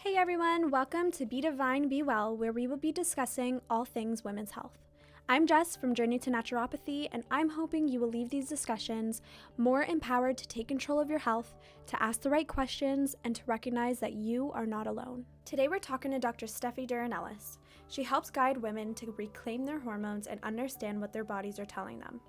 Hey everyone, welcome to Be Divine, Be Well, where we will be discussing all things women's health. I'm Jess from Journey to Naturopathy, and I'm hoping you will leave these discussions more empowered to take control of your health, to ask the right questions, and to recognize that you are not alone. Today we're talking to Dr. Steffe Ellis. She helps guide women to reclaim their hormones and understand what their bodies are telling them.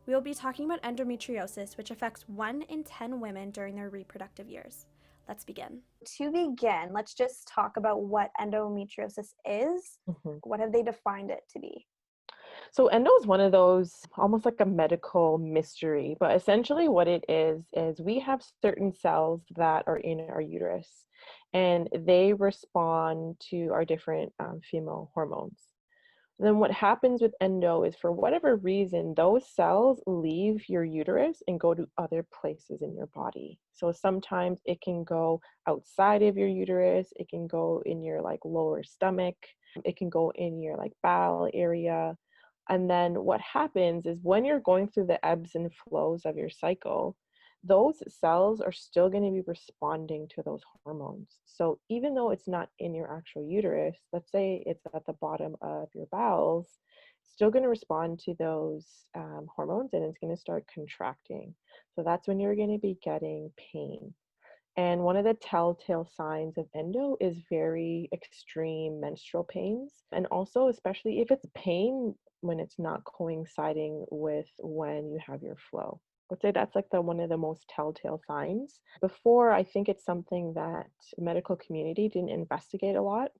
We will be talking about endometriosis, which affects 1 in 10 women during their reproductive years. Let's begin. To begin, let's just talk about what endometriosis is. Mhm. What have they defined it to be? So endo is one of those almost like a medical mystery, but essentially what it is we have certain cells that are in our uterus and they respond to our different female hormones. Then what happens with endo is for whatever reason, those cells leave your uterus and go to other places in your body. So sometimes it can go outside of your uterus, it can go in your like lower stomach, it can go in your like bowel area. And then what happens is when you're going through the ebbs and flows of your cycle, those cells are still going to be responding to those hormones. So even though it's not in your actual uterus, let's say it's at the bottom of your bowels, it's still going to respond to those hormones and it's going to start contracting. So that's when you're going to be getting pain. And one of the telltale signs of endo is very extreme menstrual pains. And also, especially if it's pain when it's not coinciding with when you have your flow. I would say that's like the one of the most telltale signs. Before, I think it's something that the medical community didn't investigate a lot.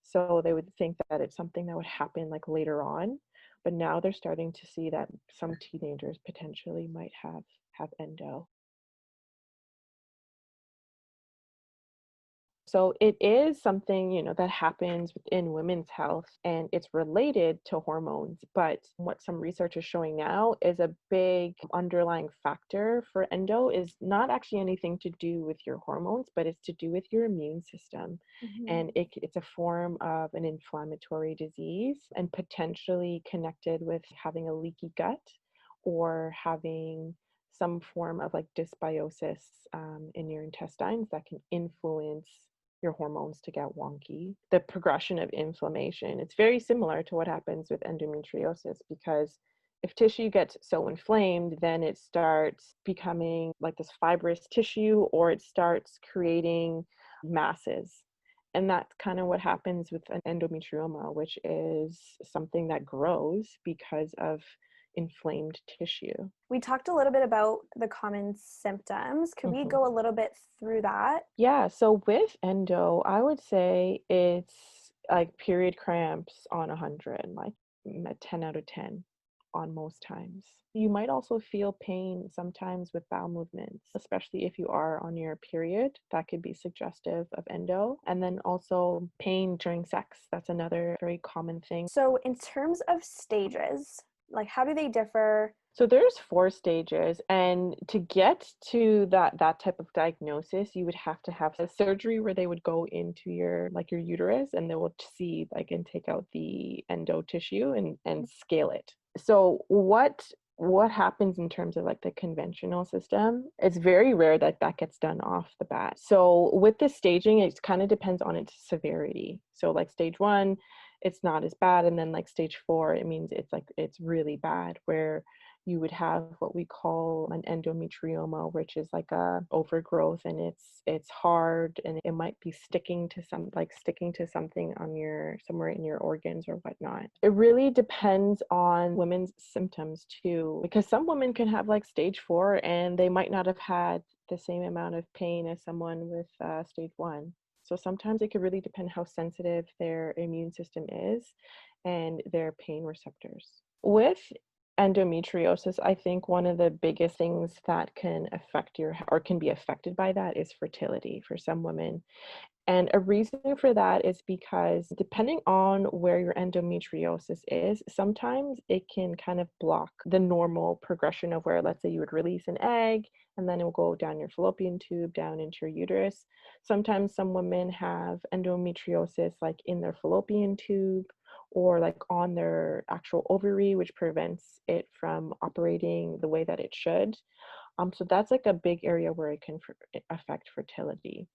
So they would think that it's something that would happen like later on. But now they're starting to see that some teenagers potentially might have endo. So it is something, that happens within women's health and it's related to hormones. But what some research is showing now is a big underlying factor for endo is not actually anything to do with your hormones, but it's to do with your immune system. Mm-hmm. And it's a form of an inflammatory disease and potentially connected with having a leaky gut or having some form of like dysbiosis in your intestines that can influence your hormones to get wonky. The progression of inflammation, it's very similar to what happens with endometriosis because if tissue gets so inflamed, then it starts becoming like this fibrous tissue or it starts creating masses. And that's kind of what happens with an endometrioma, which is something that grows because of inflamed tissue. We talked a little bit about the common symptoms. Could we Mhm. go a little bit through that? Yeah, so with endo, I would say it's like period cramps on 100, like a 10 out of 10 on most times. You might also feel pain sometimes with bowel movements, especially if you are on your period. That could be suggestive of endo. And then also pain during sex. That's another very common thing. So, in terms of stages, like how do they differ? So there's 4 stages, and to get to that type of diagnosis, you would have to have a surgery where they would go into your like your uterus and they will see like and take out the endo tissue and scale it. So what happens in terms of like the conventional system, it's very rare that that gets done off the bat. So with the staging, it kind of depends on its severity. So like stage 1, it's not as bad, and then like stage 4, it means it's really bad where you would have what we call an endometrioma, which is like a overgrowth and it's hard and it might be sticking to something on your somewhere in your organs or whatnot. It really depends on women's symptoms too, because some women can have like stage 4 and they might not have had the same amount of pain as someone with stage 1. So sometimes it could really depend how sensitive their immune system is and their pain receptors. With endometriosis, I think one of the biggest things that can affect your or can be affected by that is fertility for some women. And a reason for that is because depending on where your endometriosis is, sometimes it can kind of block the normal progression of where, let's say, you would release an egg and then it will go down your fallopian tube, down into your uterus. Sometimes some women have endometriosis like in their fallopian tube or like on their actual ovary, which prevents it from operating the way that it should. So that's like a big area where it can affect fertility.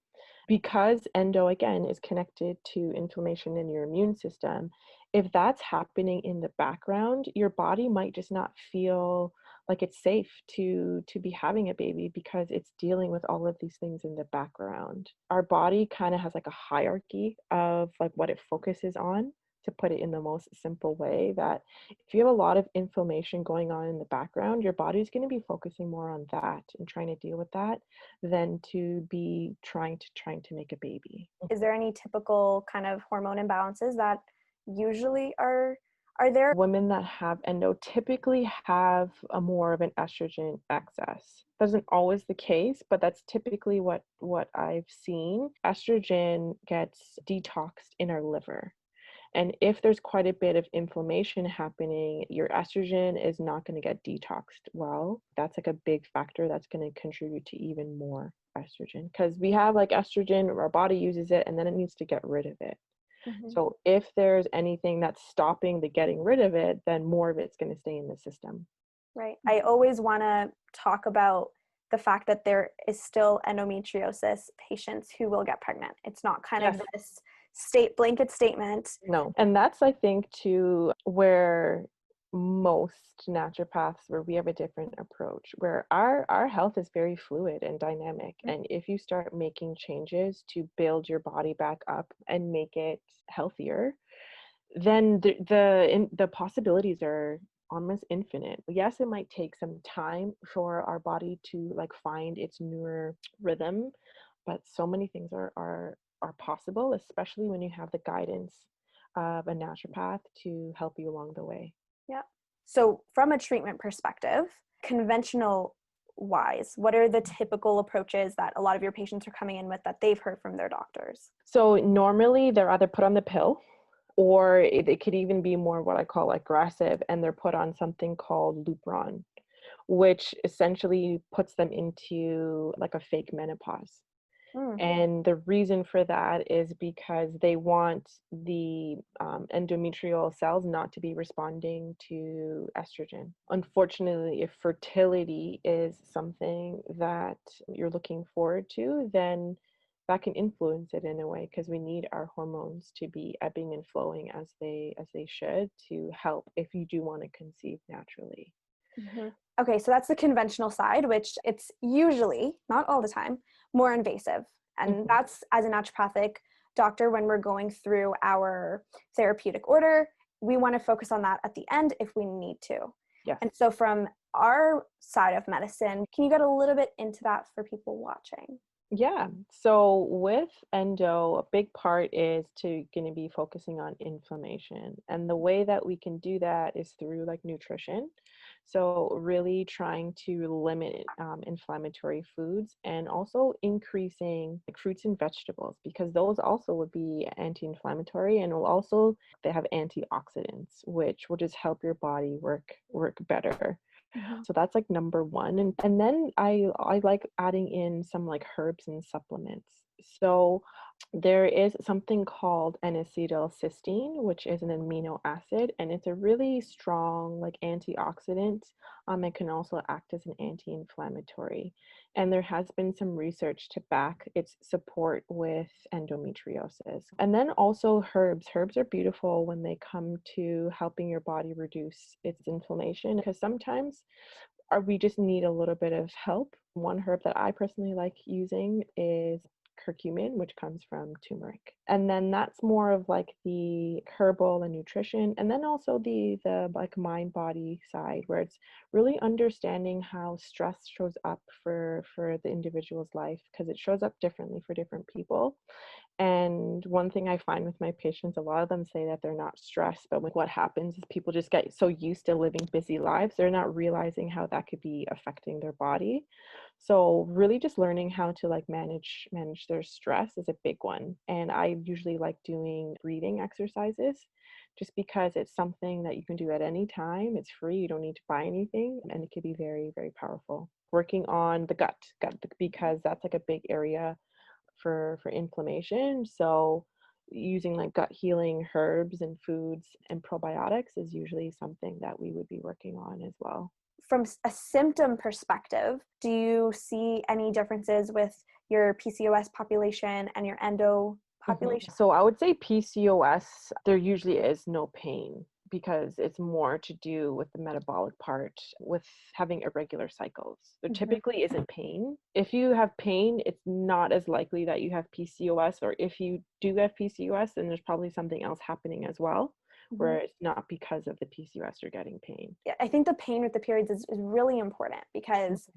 Because endo again is connected to inflammation in your immune system, if that's happening in the background, your body might just not feel like it's safe to be having a baby because it's dealing with all of these things in the background. Our body kind of has like a hierarchy of like what it focuses on, to put it in the most simple way, that if you have a lot of inflammation going on in the background, your body's going to be focusing more on that and trying to deal with that than to be trying to make a baby. Is there any typical kind of hormone imbalances that usually are there? Women that have endo typically have a more of an estrogen excess. That isn't always the case, but that's typically what I've seen. Estrogen gets detoxed in our liver. And if there's quite a bit of inflammation happening, your estrogen is not going to get detoxed well. That's like a big factor that's going to contribute to even more estrogen, because we have like estrogen, our body uses it, and then it needs to get rid of it. Mhm. So if there's anything that's stopping the getting rid of it, then more of it's going to stay in the system. Right. I always want to talk about the fact that there is still endometriosis patients who will get pregnant. It's not kind of Yes. this blanket statement. No. And that's, I think, too, where most naturopaths, where we have a different approach, where our health is very fluid and dynamic. And if you start making changes to build your body back up and make it healthier, then the possibilities are almost infinite. Yes, it might take some time for our body to like find its newer rhythm, but so many things are possible, especially when you have the guidance of a naturopath to help you along the way. Yeah. So from a treatment perspective, conventional wise, what are the typical approaches that a lot of your patients are coming in with that they've heard from their doctors? So normally they're either put on the pill, or it could even be more what I call aggressive, and they're put on something called Lupron, which essentially puts them into like a fake menopause. Mm. And the reason for that is because they want the endometrial cells not to be responding to estrogen. Unfortunately, if fertility is something that you're looking forward to, then that can influence it in a way, because we need our hormones to be ebbing and flowing as they should, to help if you do want to conceive naturally. Mhm. Okay, so that's the conventional side, which it's usually, not all the time, more invasive. And Mhm. that's as a naturopathic doctor, when we're going through our therapeutic order, we want to focus on that at the end if we need to. Yes. And so, from our side of medicine, can you get a little bit into that for people watching? Yeah. So with endo, a big part is to going to be focusing on inflammation. And the way that we can do that is through like nutrition. So really trying to limit inflammatory foods, and also increasing like fruits and vegetables, because those also would be anti-inflammatory, and will also, they have antioxidants, which will just help your body work better. Mhm. So that's like number one. And then I like adding in some like herbs and supplements. So there is something called N-acetylcysteine, which is an amino acid, and it's a really strong like antioxidant. It can also act as an anti-inflammatory. And there has been some research to back its support with endometriosis. And then also herbs. Herbs are beautiful when they come to helping your body reduce its inflammation, because sometimes we just need a little bit of help. One herb that I personally like using is curcumin, which comes from turmeric. And then that's more of like the herbal and nutrition. And then also the like mind body side, where it's really understanding how stress shows up for the individual's life, because it shows up differently for different people. And one thing I find with my patients, a lot of them say that they're not stressed, but like what happens is people just get so used to living busy lives, they're not realizing how that could be affecting their body. So really just learning how to like manage their stress is a big one. And I usually like doing breathing exercises, just because it's something that you can do at any time. It's free, you don't need to buy anything, and it can be very, very powerful. Working on the gut, because that's like a big area for inflammation. So using like gut healing herbs and foods and probiotics is usually something that we would be working on as well. from a symptom perspective, do you see any differences with your PCOS population and your endo population? So I would say PCOS, there usually is no pain because it's more to do with the metabolic part with having irregular cycles. There typically isn't pain. If you have pain, it's not as likely that you have PCOS, or if you do have PCOS, then there's probably something else happening as well, where it's not because of the PCOS you're getting pain. Yeah, I think the pain with the periods is really important because,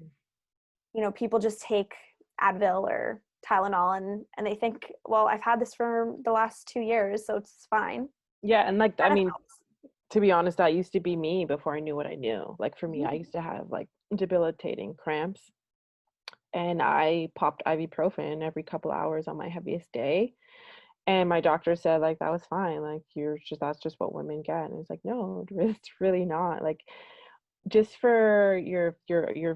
people just take Advil or Tylenol and they think, well, I've had this for the last 2 years, so it's fine. Yeah, and like, I mean, helps. to be honest, that used to be me before I knew what I knew. Like for me, I used to have like debilitating cramps, and I popped ibuprofen every couple hours on my heaviest day. And my doctor said like that was fine. Like that's just what women get. And it's like, no, it's really not. Like, just for your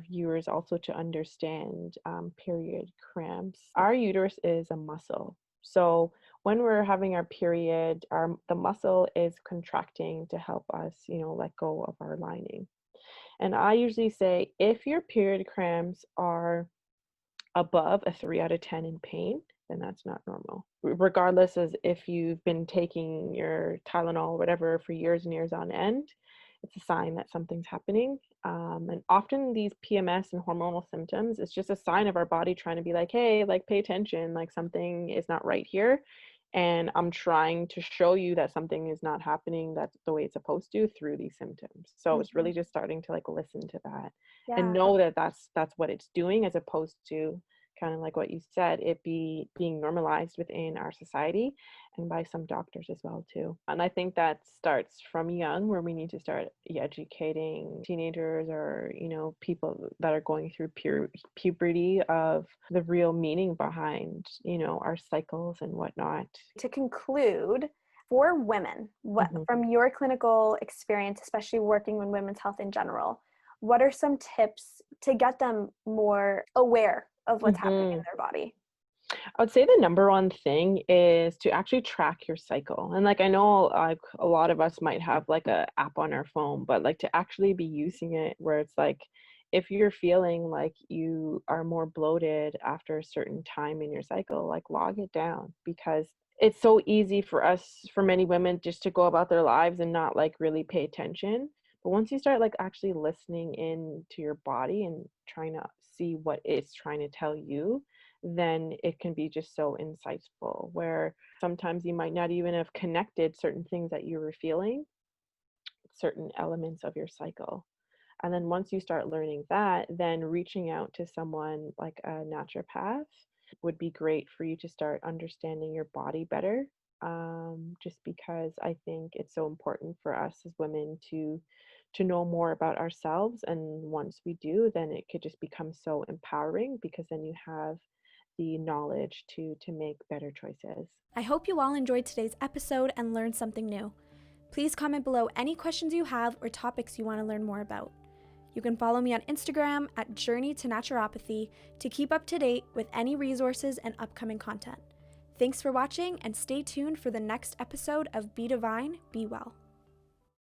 viewers also to understand period cramps, our uterus is a muscle. So when we're having our period, the muscle is contracting to help us, let go of our lining. And I usually say if your period cramps are above a 3 out of 10 in pain, then that's not normal. Regardless as if you've been taking your Tylenol or whatever for years and years on end, it's a sign that something's happening. And often these PMS and hormonal symptoms, it's just a sign of our body trying to be like, hey, like pay attention, like something is not right here. And I'm trying to show you that something is not happening that's the way it's supposed to through these symptoms. So it's really just starting to like listen to that and know that that's what it's doing, as opposed to kind of like what you said, it being normalized within our society and by some doctors as well too. And I think that starts from young, where we need to start educating teenagers or people that are going through puberty of the real meaning behind our cycles and whatnot. To conclude, for women, what from your clinical experience, especially working with women's health in general, what are some tips to get them more aware of what's happening in their body? I would say the number one thing is to actually track your cycle. And like, I know like a lot of us might have like a app on our phone, but like to actually be using it where it's like, if you're feeling like you are more bloated after a certain time in your cycle, like log it down, because it's so easy for many women just to go about their lives and not like really pay attention. But once you start like actually listening in to your body and trying to see what it's trying to tell you, then it can be just so insightful, where sometimes you might not even have connected certain things that you were feeling, certain elements of your cycle. And then once you start learning that, then reaching out to someone like a naturopath would be great for you to start understanding your body better. Just because I think it's so important for us as women to know more about ourselves. And once we do, then it could just become so empowering, because then you have the knowledge to make better choices. I hope you all enjoyed today's episode and learned something new. Please comment below any questions you have or topics you want to learn more about. You can follow me on Instagram at Journey to Naturopathy to keep up to date with any resources and upcoming content. Thanks for watching, and stay tuned for the next episode of Be Divine, Be Well.